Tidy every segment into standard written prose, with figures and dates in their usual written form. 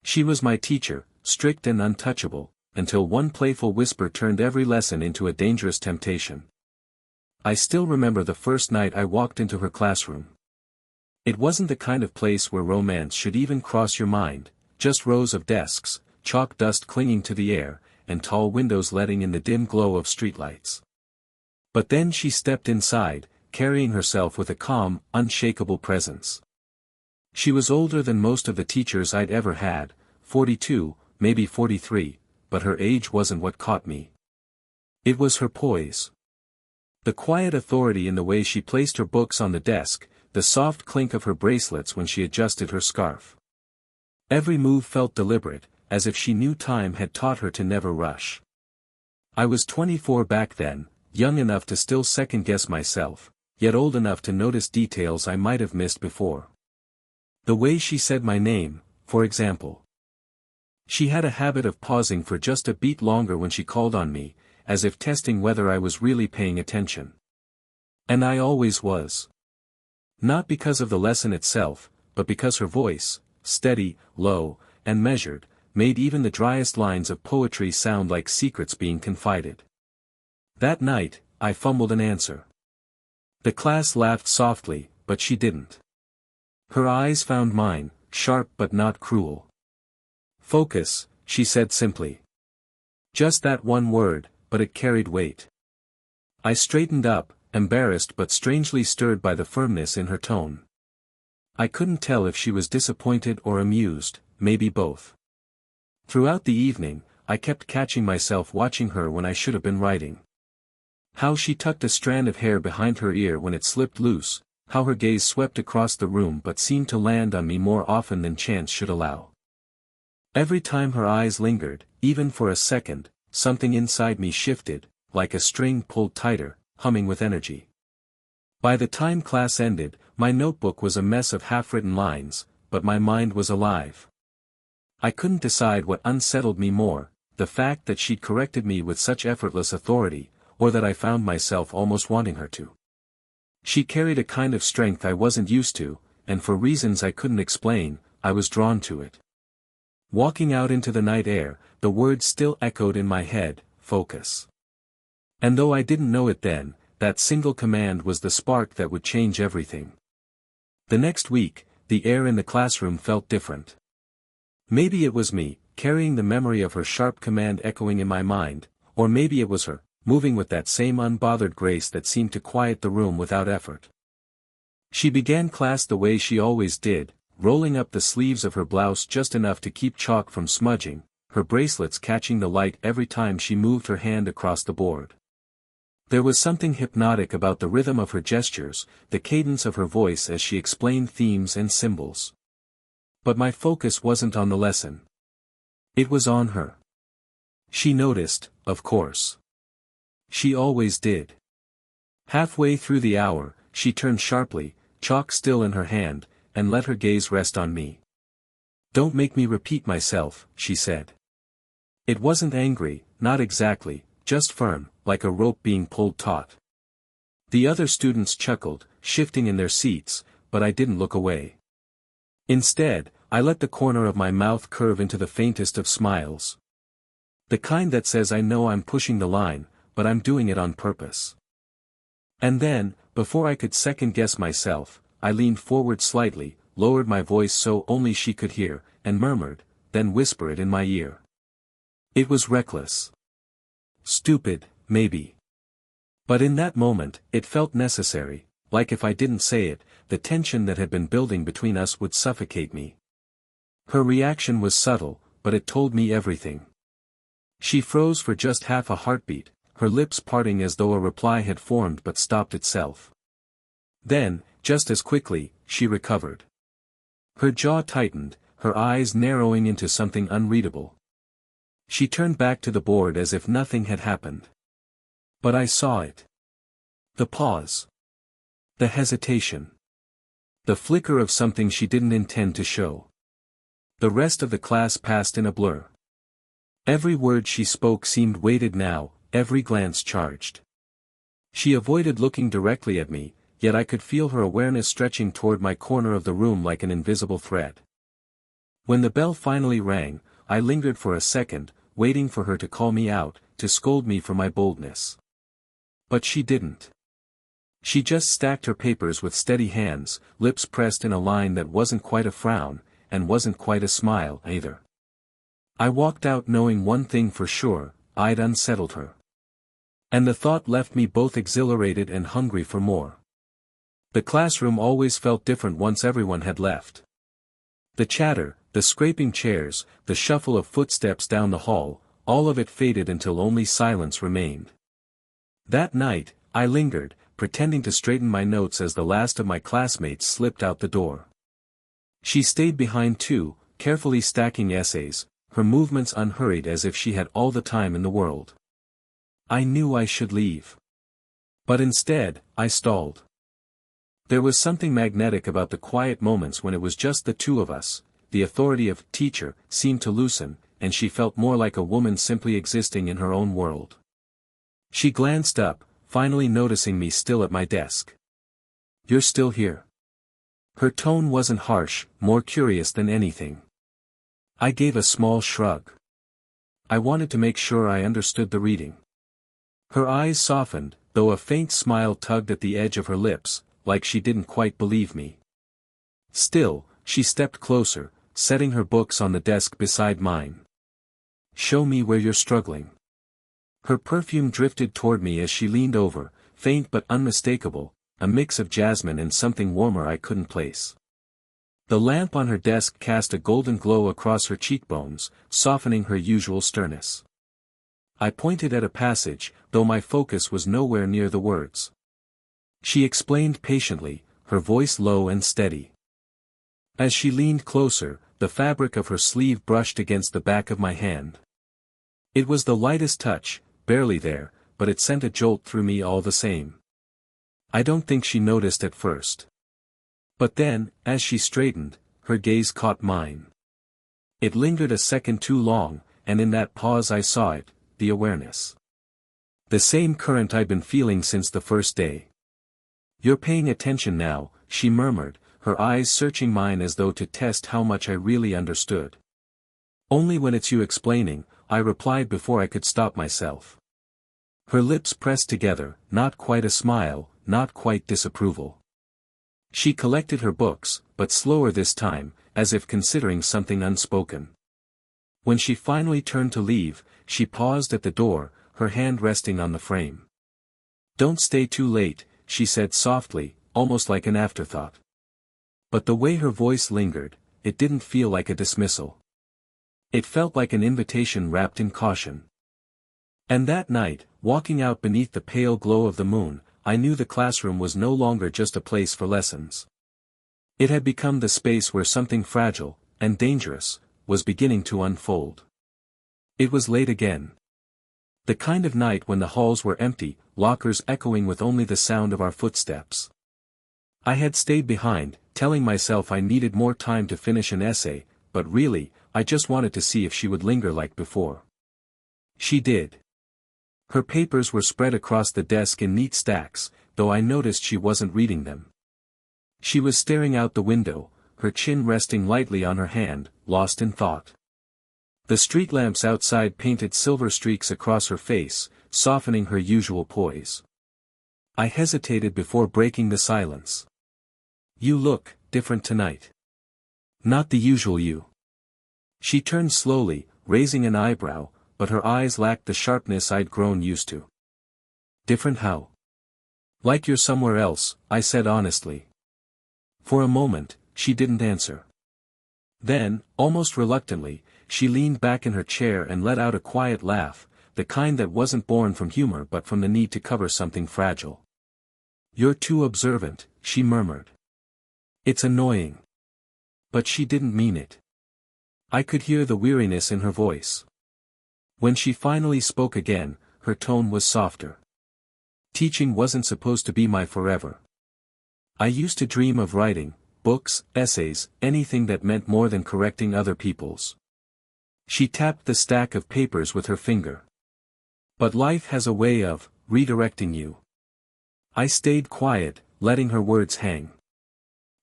She was my teacher, strict and untouchable, until one playful whisper turned every lesson into a dangerous temptation. I still remember the first night I walked into her classroom. It wasn't the kind of place where romance should even cross your mind, just rows of desks, chalk dust clinging to the air, and tall windows letting in the dim glow of streetlights. But then she stepped inside, carrying herself with a calm, unshakable presence. She was older than most of the teachers I'd ever had, 42, maybe 43, but her age wasn't what caught me. It was her poise. The quiet authority in the way she placed her books on the desk, the soft clink of her bracelets when she adjusted her scarf. Every move felt deliberate, as if she knew time had taught her to never rush. I was 24 back then, young enough to still second-guess myself, yet old enough to notice details I might have missed before. The way she said my name, for example. She had a habit of pausing for just a beat longer when she called on me, as if testing whether I was really paying attention. And I always was. Not because of the lesson itself, but because her voice, steady, low, and measured, made even the driest lines of poetry sound like secrets being confided. That night, I fumbled an answer. The class laughed softly, but she didn't. Her eyes found mine, sharp but not cruel. "Focus," she said simply. Just that one word, but it carried weight. I straightened up, embarrassed but strangely stirred by the firmness in her tone. I couldn't tell if she was disappointed or amused, maybe both. Throughout the evening, I kept catching myself watching her when I should have been writing. How she tucked a strand of hair behind her ear when it slipped loose, how her gaze swept across the room but seemed to land on me more often than chance should allow. Every time her eyes lingered, even for a second, something inside me shifted, like a string pulled tighter, humming with energy. By the time class ended, my notebook was a mess of half-written lines, but my mind was alive. I couldn't decide what unsettled me more, the fact that she'd corrected me with such effortless authority, or that I found myself almost wanting her to. She carried a kind of strength I wasn't used to, and for reasons I couldn't explain, I was drawn to it. Walking out into the night air, the words still echoed in my head, "Focus." And though I didn't know it then, that single command was the spark that would change everything. The next week, the air in the classroom felt different. Maybe it was me, carrying the memory of her sharp command echoing in my mind, or maybe it was her, moving with that same unbothered grace that seemed to quiet the room without effort. She began class the way she always did, rolling up the sleeves of her blouse just enough to keep chalk from smudging, her bracelets catching the light every time she moved her hand across the board. There was something hypnotic about the rhythm of her gestures, the cadence of her voice as she explained themes and symbols. But my focus wasn't on the lesson. It was on her. She noticed, of course. She always did. Halfway through the hour, she turned sharply, chalk still in her hand, and let her gaze rest on me. "Don't make me repeat myself," she said. It wasn't angry, not exactly, just firm, like a rope being pulled taut. The other students chuckled, shifting in their seats, but I didn't look away. Instead, I let the corner of my mouth curve into the faintest of smiles. The kind that says I know I'm pushing the line, but I'm doing it on purpose. And then, before I could second-guess myself, I leaned forward slightly, lowered my voice so only she could hear, and murmured, then whisper it in my ear. It was reckless. Stupid, maybe. But in that moment, it felt necessary, like if I didn't say it, the tension that had been building between us would suffocate me. Her reaction was subtle, but it told me everything. She froze for just half a heartbeat, her lips parting as though a reply had formed but stopped itself. Then, just as quickly, she recovered. Her jaw tightened, her eyes narrowing into something unreadable. She turned back to the board as if nothing had happened. But I saw it. The pause. The hesitation. The flicker of something she didn't intend to show. The rest of the class passed in a blur. Every word she spoke seemed weighted now, every glance charged. She avoided looking directly at me, yet I could feel her awareness stretching toward my corner of the room like an invisible thread. When the bell finally rang, I lingered for a second, waiting for her to call me out, to scold me for my boldness. But she didn't. She just stacked her papers with steady hands, lips pressed in a line that wasn't quite a frown, and wasn't quite a smile either. I walked out knowing one thing for sure: I'd unsettled her. And the thought left me both exhilarated and hungry for more. The classroom always felt different once everyone had left. The chatter, the scraping chairs, the shuffle of footsteps down the hall, all of it faded until only silence remained. That night, I lingered, pretending to straighten my notes as the last of my classmates slipped out the door. She stayed behind too, carefully stacking essays, her movements unhurried as if she had all the time in the world. I knew I should leave. But instead, I stalled. There was something magnetic about the quiet moments when it was just the two of us. The authority of teacher seemed to loosen, and she felt more like a woman simply existing in her own world. She glanced up, finally noticing me still at my desk. "You're still here?" Her tone wasn't harsh, more curious than anything. I gave a small shrug. I wanted to make sure I understood the reading. Her eyes softened, though a faint smile tugged at the edge of her lips, like she didn't quite believe me. Still, she stepped closer, setting her books on the desk beside mine. "Show me where you're struggling." Her perfume drifted toward me as she leaned over, faint but unmistakable, a mix of jasmine and something warmer I couldn't place. The lamp on her desk cast a golden glow across her cheekbones, softening her usual sternness. I pointed at a passage, though my focus was nowhere near the words. She explained patiently, her voice low and steady. As she leaned closer, the fabric of her sleeve brushed against the back of my hand. It was the lightest touch, barely there, but it sent a jolt through me all the same. I don't think she noticed at first. But then, as she straightened, her gaze caught mine. It lingered a second too long, and in that pause I saw it, the awareness. The same current I'd been feeling since the first day. "You're paying attention now," she murmured, her eyes searching mine as though to test how much I really understood. "Only when it's you explaining," I replied before I could stop myself. Her lips pressed together, not quite a smile, not quite disapproval. She collected her books, but slower this time, as if considering something unspoken. When she finally turned to leave, she paused at the door, her hand resting on the frame. "Don't stay too late," she said softly, almost like an afterthought. But the way her voice lingered, it didn't feel like a dismissal. It felt like an invitation wrapped in caution. And that night, walking out beneath the pale glow of the moon, I knew the classroom was no longer just a place for lessons. It had become the space where something fragile, and dangerous, was beginning to unfold. It was late again. The kind of night when the halls were empty, lockers echoing with only the sound of our footsteps. I had stayed behind, telling myself I needed more time to finish an essay, but really, I just wanted to see if she would linger like before. She did. Her papers were spread across the desk in neat stacks, though I noticed she wasn't reading them. She was staring out the window, her chin resting lightly on her hand, lost in thought. The street lamps outside painted silver streaks across her face, softening her usual poise. I hesitated before breaking the silence. "You look different tonight. Not the usual you." She turned slowly, raising an eyebrow, but her eyes lacked the sharpness I'd grown used to. "Different how?" "Like you're somewhere else," I said honestly. For a moment, she didn't answer. Then, almost reluctantly, she leaned back in her chair and let out a quiet laugh, the kind that wasn't born from humor but from the need to cover something fragile. "You're too observant," she murmured. "It's annoying." But she didn't mean it. I could hear the weariness in her voice. When she finally spoke again, her tone was softer. "Teaching wasn't supposed to be my forever. I used to dream of writing, books, essays, anything that meant more than correcting other people's." She tapped the stack of papers with her finger. "But life has a way of redirecting you." I stayed quiet, letting her words hang.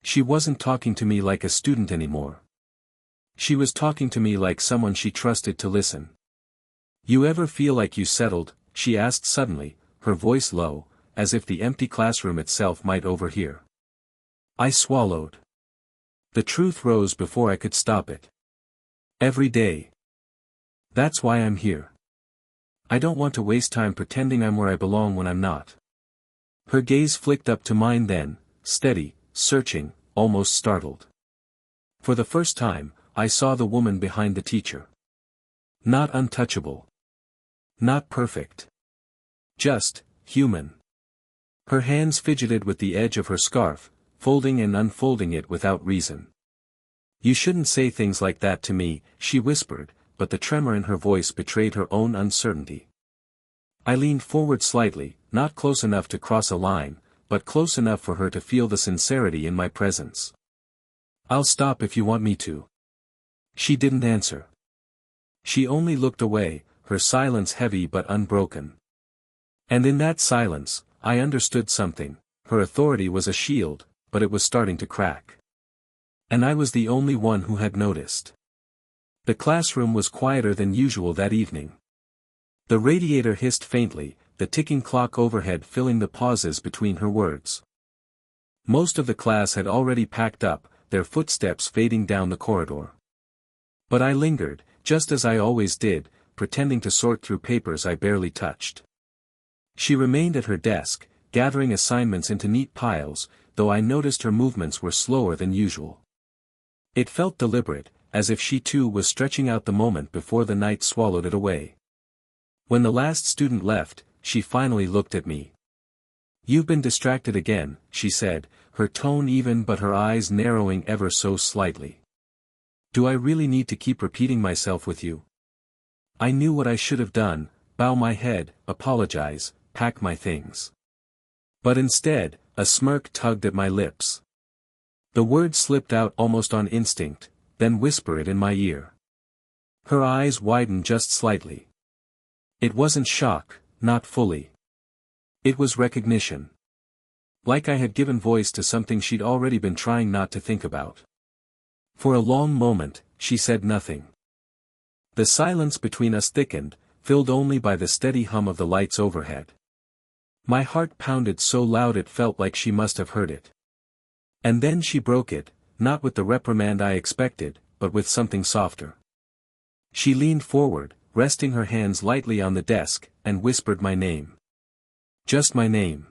She wasn't talking to me like a student anymore. She was talking to me like someone she trusted to listen. "You ever feel like you settled?" she asked suddenly, her voice low, as if the empty classroom itself might overhear. I swallowed. The truth rose before I could stop it. "Every day. That's why I'm here. I don't want to waste time pretending I'm where I belong when I'm not." Her gaze flicked up to mine then, steady, searching, almost startled. For the first time, I saw the woman behind the teacher. Not untouchable. Not perfect. Just, human. Her hands fidgeted with the edge of her scarf, folding and unfolding it without reason. "You shouldn't say things like that to me," she whispered, but the tremor in her voice betrayed her own uncertainty. I leaned forward slightly, not close enough to cross a line, but close enough for her to feel the sincerity in my presence. "I'll stop if you want me to." She didn't answer. She only looked away, her silence heavy but unbroken. And in that silence, I understood something. Her authority was a shield, but it was starting to crack. And I was the only one who had noticed. The classroom was quieter than usual that evening. The radiator hissed faintly, the ticking clock overhead filling the pauses between her words. Most of the class had already packed up, their footsteps fading down the corridor. But I lingered, just as I always did, pretending to sort through papers I barely touched. She remained at her desk, gathering assignments into neat piles, though I noticed her movements were slower than usual. It felt deliberate, as if she too was stretching out the moment before the night swallowed it away. When the last student left, she finally looked at me. "You've been distracted again," she said, her tone even but her eyes narrowing ever so slightly. "Do I really need to keep repeating myself with you?" I knew what I should have done: bow my head, apologize, pack my things. But instead, a smirk tugged at my lips. The word slipped out almost on instinct, "Then whisper it in my ear." Her eyes widened just slightly. It wasn't shock, not fully. It was recognition. Like I had given voice to something she'd already been trying not to think about. For a long moment, she said nothing. The silence between us thickened, filled only by the steady hum of the lights overhead. My heart pounded so loud it felt like she must have heard it. And then she broke it, not with the reprimand I expected, but with something softer. She leaned forward, resting her hands lightly on the desk, and whispered my name. Just my name.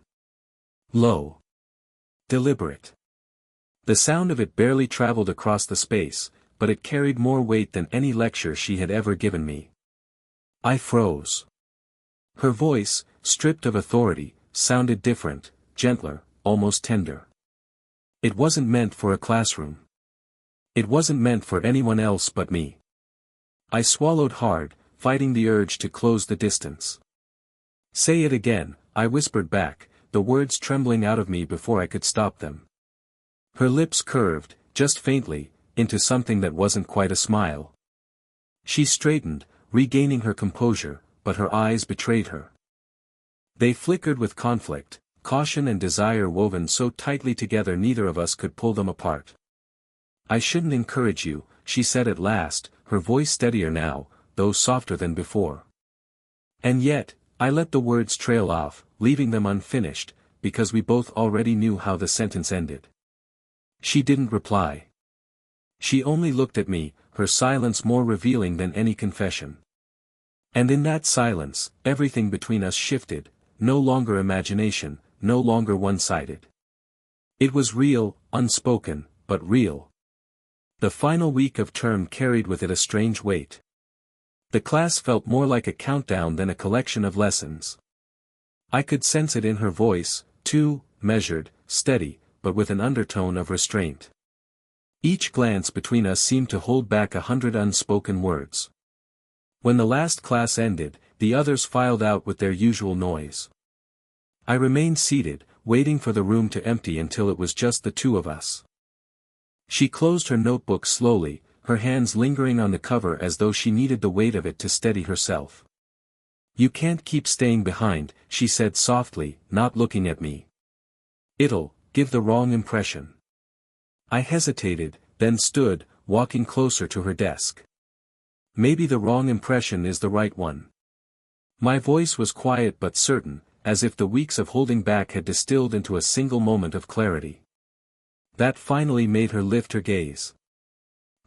Low. Deliberate. The sound of it barely traveled across the space, but it carried more weight than any lecture she had ever given me. I froze. Her voice, stripped of authority, sounded different, gentler, almost tender. It wasn't meant for a classroom. It wasn't meant for anyone else but me. I swallowed hard, fighting the urge to close the distance. "Say it again," I whispered back, the words trembling out of me before I could stop them. Her lips curved, just faintly, into something that wasn't quite a smile. She straightened, regaining her composure, but her eyes betrayed her. They flickered with conflict, caution and desire woven so tightly together neither of us could pull them apart. "I shouldn't encourage you," she said at last, her voice steadier now, though softer than before. And yet, I let the words trail off, leaving them unfinished, because we both already knew how the sentence ended. She didn't reply. She only looked at me, her silence more revealing than any confession. And in that silence, everything between us shifted, no longer imagination, no longer one-sided. It was real, unspoken, but real. The final week of term carried with it a strange weight. The class felt more like a countdown than a collection of lessons. I could sense it in her voice, too, measured, steady, but with an undertone of restraint. Each glance between us seemed to hold back 100 unspoken words. When the last class ended, the others filed out with their usual noise. I remained seated, waiting for the room to empty until it was just the two of us. She closed her notebook slowly, her hands lingering on the cover as though she needed the weight of it to steady herself. "You can't keep staying behind," she said softly, not looking at me. "It'll give the wrong impression." I hesitated, then stood, walking closer to her desk. Maybe the wrong impression is the right one. My voice was quiet but certain, as if the weeks of holding back had distilled into a single moment of clarity. That finally made her lift her gaze.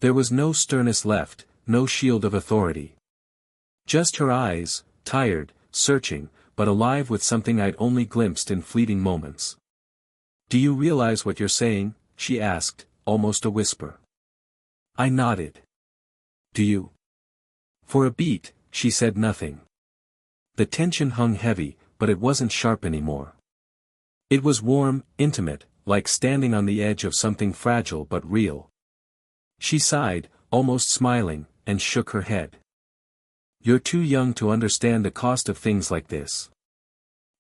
There was no sternness left, no shield of authority. Just her eyes, tired, searching, but alive with something I'd only glimpsed in fleeting moments. "Do you realize what you're saying?" she asked, almost a whisper. I nodded. "Do you?" For a beat, she said nothing. The tension hung heavy, but it wasn't sharp anymore. It was warm, intimate, like standing on the edge of something fragile but real. She sighed, almost smiling, and shook her head. "You're too young to understand the cost of things like this."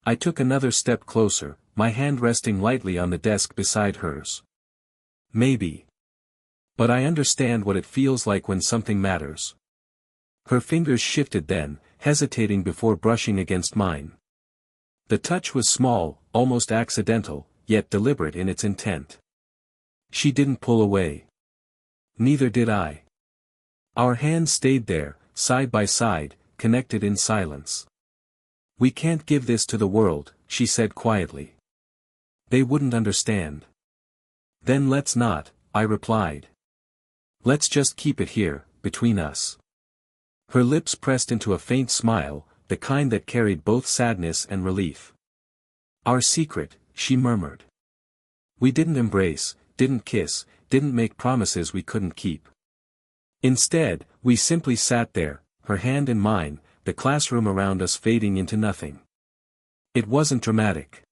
I took another step closer, my hand resting lightly on the desk beside hers. "Maybe. But I understand what it feels like when something matters." Her fingers shifted then, hesitating before brushing against mine. The touch was small, almost accidental, yet deliberate in its intent. She didn't pull away. Neither did I. Our hands stayed there, side by side, connected in silence. "We can't give this to the world," she said quietly. "They wouldn't understand." "Then let's not," I replied. "Let's just keep it here, between us." Her lips pressed into a faint smile, the kind that carried both sadness and relief. "Our secret," she murmured. "We didn't embrace, didn't kiss, didn't make promises we couldn't keep. Instead, we simply sat there, her hand in mine, the classroom around us fading into nothing. It wasn't dramatic.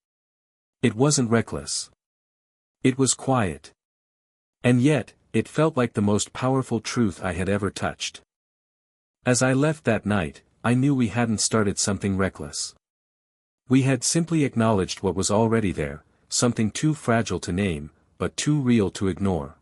It wasn't reckless. It was quiet. And yet, it felt like the most powerful truth I had ever touched. As I left that night, I knew we hadn't started something reckless. We had simply acknowledged what was already there, something too fragile to name, but too real to ignore.